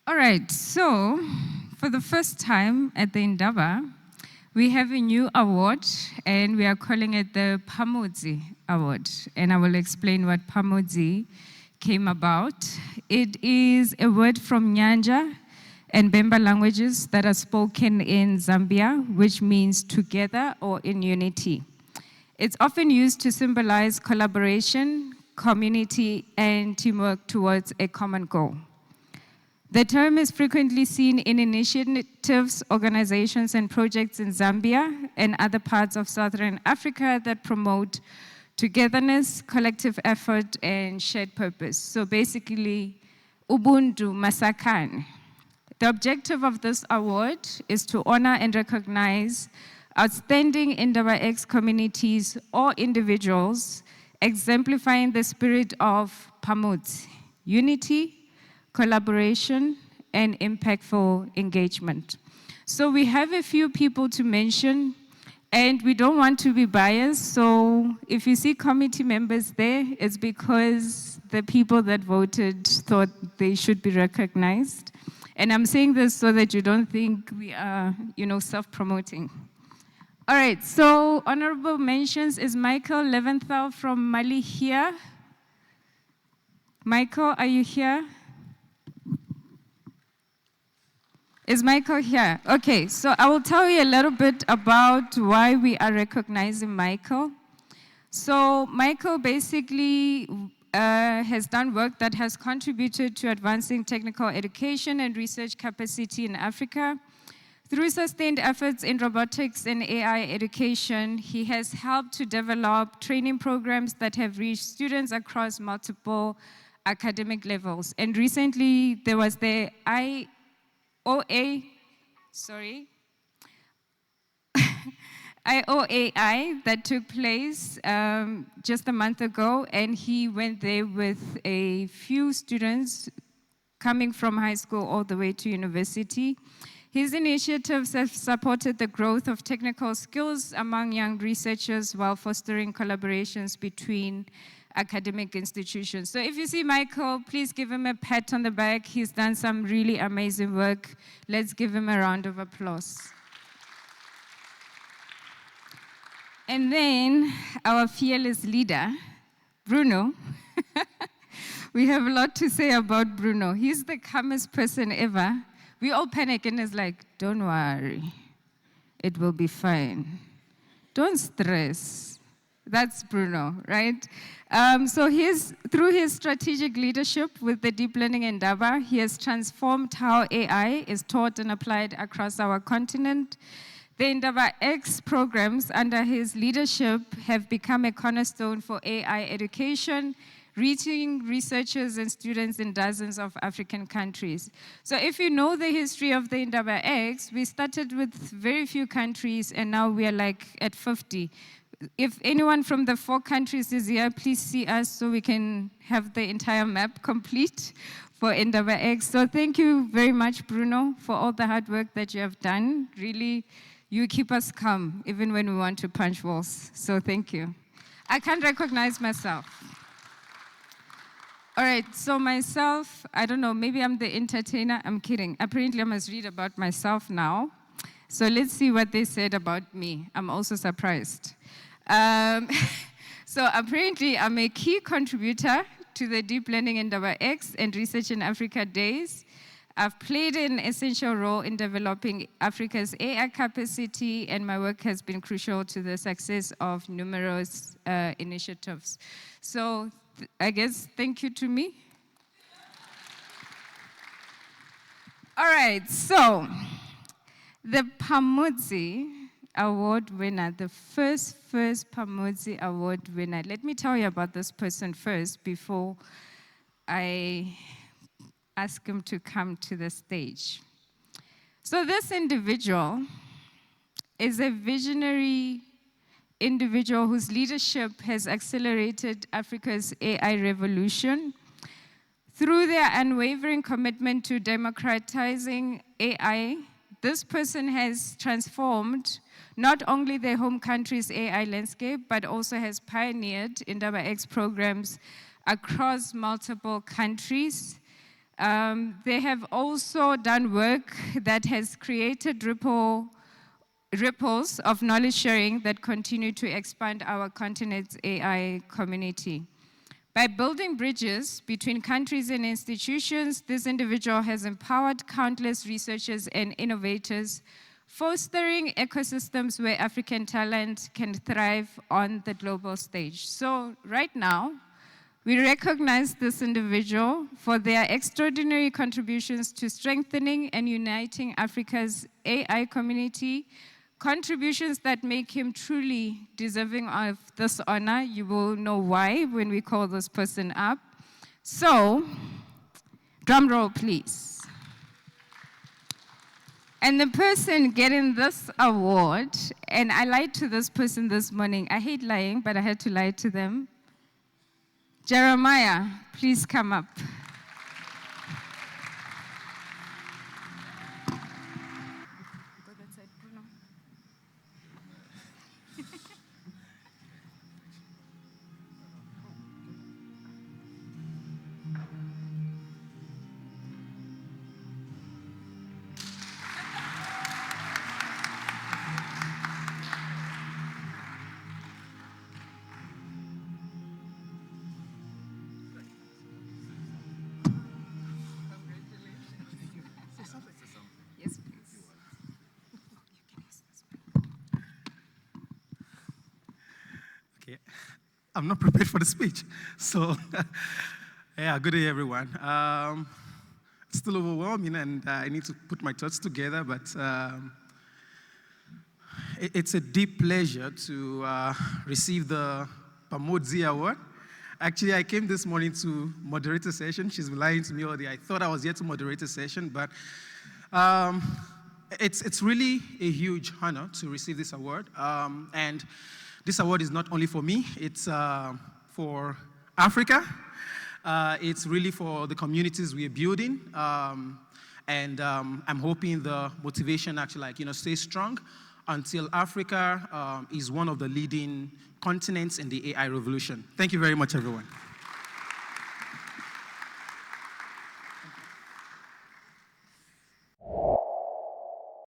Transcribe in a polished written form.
All right, so for the first time at the Indaba, we have a new award, and we are calling it the Pamodzi Award. And I will explain what Pamodzi came about. It is a word from Nyanja and Bemba languages that are spoken in Zambia, which means together or in unity. It's often used to symbolize collaboration, community, and teamwork towards a common goal. The term is frequently seen in initiatives, organizations, and projects in Zambia and other parts of Southern Africa that promote togetherness, collective effort, and shared purpose. So basically, Ubuntu Masakane. The objective of this award is to honor and recognize outstanding IndabaX communities or individuals exemplifying the spirit of Pamodzi, unity, collaboration, and impactful engagement. So we have a few people to mention, and we don't want to be biased, so if you see committee members there, it's because the people that voted thought they should be recognized. And I'm saying this so that you don't think we are, self-promoting. All right, so honorable mentions is Michael Leventhal from Mali here. Michael, are you here? Is Michael here? Okay, so I will tell you a little bit about why we are recognizing Michael. So Michael basically has done work that has contributed to advancing technical education and research capacity in Africa. Through sustained efforts in robotics and AI education, he has helped to develop training programs that have reached students across multiple academic levels. And recently, there was the IOAI that took place just a month ago, and he went there with a few students coming from high school all the way to university. His initiatives have supported the growth of technical skills among young researchers while fostering collaborations between academic institutions. So if you see Michael, please give him a pat on the back. He's done some really amazing work. Let's give him a round of applause. And then our fearless leader, Bruno. We have a lot to say about Bruno. He's the calmest person ever. We all panic and it's like, don't worry, it will be fine. Don't stress. That's Bruno, right? So through his strategic leadership with the Deep Learning Indaba, he has transformed how AI is taught and applied across our continent. The IndabaX programs under his leadership have become a cornerstone for AI education, reaching researchers and students in dozens of African countries. So if you know the history of the IndabaX, we started with very few countries, and now we are like at 50. If anyone from the 4 countries is here, please see us so we can have the entire map complete for IndabaX. So thank you very much, Bruno, for all the hard work that you have done. Really, you keep us calm, even when we want to punch walls. So thank you. I can't recognize myself. All right, so myself, I don't know, maybe I'm the entertainer. I'm kidding. Apparently, I must read about myself now. So let's see what they said about me. I'm also surprised. So apparently, I'm a key contributor to the Deep Learning IndabaX and Research in Africa Days. I've played an essential role in developing Africa's AI capacity, and my work has been crucial to the success of numerous initiatives. So I guess thank you to me. All right, so the Pamodzi Award winner, the first Pamodzi Award winner. Let me tell you about this person first before I ask him to come to the stage. So this individual is a visionary individual whose leadership has accelerated Africa's AI revolution. Through their unwavering commitment to democratizing AI, this person has transformed not only their home country's AI landscape, but also has pioneered IndabaX programs across multiple countries. They have also done work that has created ripples of knowledge sharing that continue to expand our continent's AI community. By building bridges between countries and institutions, this individual has empowered countless researchers and innovators, fostering ecosystems where African talent can thrive on the global stage. So right now, we recognize this individual for their extraordinary contributions to strengthening and uniting Africa's AI community, contributions that make him truly deserving of this honor. You will know why when we call this person up. So, drum roll, please. And the person getting this award, and I lied to this person this morning. I hate lying, but I had to lie to them. Jeremiah, please come up. Bruno. Yes, please. Okay, I'm not prepared for the speech. So, yeah, good day, everyone. It's still overwhelming, and I need to put my thoughts together, but it's a deep pleasure to receive the Pamodzi Award. Actually, I came this morning to moderate a session. She's been lying to me all day. I thought I was here to moderate a session, but it's really a huge honor to receive this award. And this award is not only for me, it's for Africa. It's really for the communities we are building. And I'm hoping the motivation actually stays strong until Africa is one of the leading continents in the AI revolution. Thank you very much, everyone.